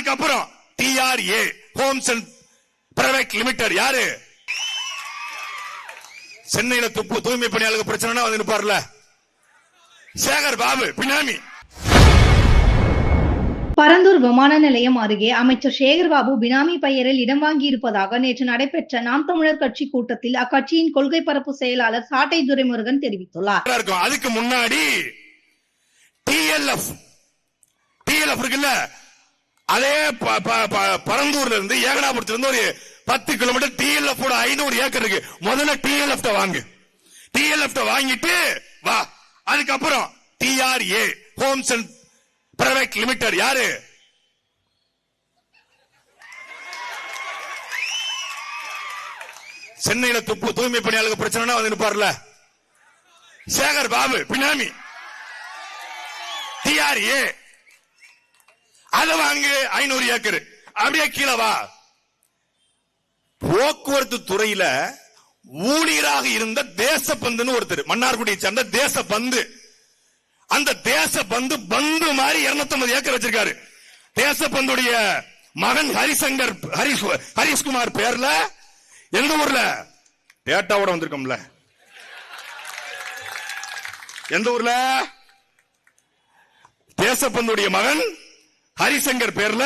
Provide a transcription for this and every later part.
அதுக்கப்புறம் TRA Holmes and private limited யாரு? சென்னையில தூய்மை பணியாளர்கள் பிரச்சனை வந்து நிப்பார்ல சேகர் பாபு பினாமி. பரந்தூர் விமான நிலையம் அருகே அமைச்சர் சேகர்பாபு பினாமி பெயரில் இடம் வாங்கியிருப்பதாக நேற்று நடைபெற்ற நாம் தமிழர் கட்சி கூட்டத்தில் அக்கட்சியின் கொள்கை பரப்பு செயலாளர் சாட்டை துரைமுருகன் தெரிவித்துள்ளார். அதுக்கு முன்னாடி TLF இருக்குல்ல, அதே பரந்தூர்ல இருந்து ஏகனாபுரத்துல இருந்து ஒரு 10 கிலோமீட்டர் TLF 500 ஏக்கர் இருக்கு. முதல்ல TLF வாங்கு, TLF வாங்கிட்டு வா. அதுக்கப்புறம் TRA Holmes and private limited யாரு? சென்னையில தூய்மை பணியாளர்கள் பிரச்சனை வந்து நிப்பார்ல சேகர் பாபு பினாமி. TRA அத வாங்கு 500 ஏக்கர். அப்படியே கீழே வா. போக்குவரத்து துறையில ஊழியராக இருந்த தேசபந்துன்னு ஒருத்தர், மன்னார்குடியை சேர்ந்த தேசபந்து, அந்த தேசபந்து பந்து மாதிரி 250 ஏக்கர் வச்சிருக்காரு. தேசபந்துடைய மகன் ஹரிஷ்குமார் பேர்ல எந்த ஊர்ல டேட்டாவோட வந்திருக்கோம்ல, எந்த ஊர்ல தேசபந்துடைய மகன் ஹரிசங்கர் பேர்ல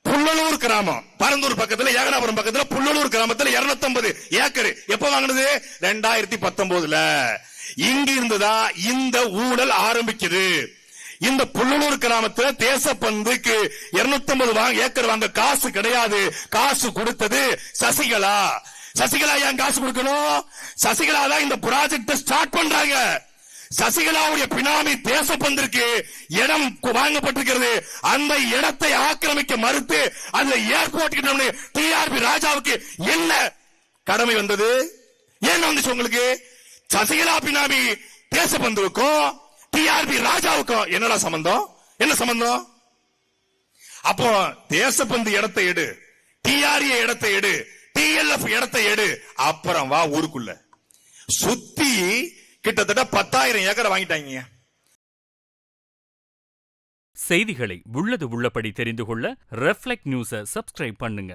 புல்லலூர் கிராமம், பரந்தூர் பக்கத்துல ஏகனாபுரம் பக்கத்துல புல்லலூர் கிராமத்துல 250 ஏக்கர். எப்ப வாங்கினது? 2019. இங்க இருந்துதான் இந்த ஊழல் ஆரம்பிக்குது. இந்த புல்லலூர் கிராமத்துல தேசபந்துக்கு 250 ஏக்கர் வாங்க காசு கிடையாது. காசு கொடுத்தது சசிகலா. சசிகலா ஏன் காசு கொடுக்கணும்? சசிகலா தான் இந்த ப்ராஜெக்ட் ஸ்டார்ட் பண்றாங்க. சசிகலாவுடைய பினாமி தேசபந்திற்கு இடம் வாங்கப்பட்டிருக்கிறது. அந்த இடத்தை ஆக்கிரமிக்க மறுத்து அந்த ஏர்போர்ட் TRP ராஜாவுக்கு என்ன கடமை வந்தது? என்ன வந்துச்சு உங்களுக்கு? சசிகலா பினாமி தேசபந்துவுக்கும் TRP ராஜாவுக்கும் என்னடா சம்பந்தம்? என்ன சம்பந்தம்? அப்போ தேசபந்து இடத்தை எடு, TRA இடத்தை எடு, TLF இடத்தை எடு, அப்புறம் வா ஊருக்குள்ள. சுத்தி கிட்டத்தட்ட 10,000 ஏக்கரை வாங்கிட்டாங்க. செய்திகளை உள்ளது உள்ளபடி தெரிந்து கொள்ள ரெஃப்ளெக்ட் நியூஸை சப்ஸ்கிரைப் பண்ணுங்க.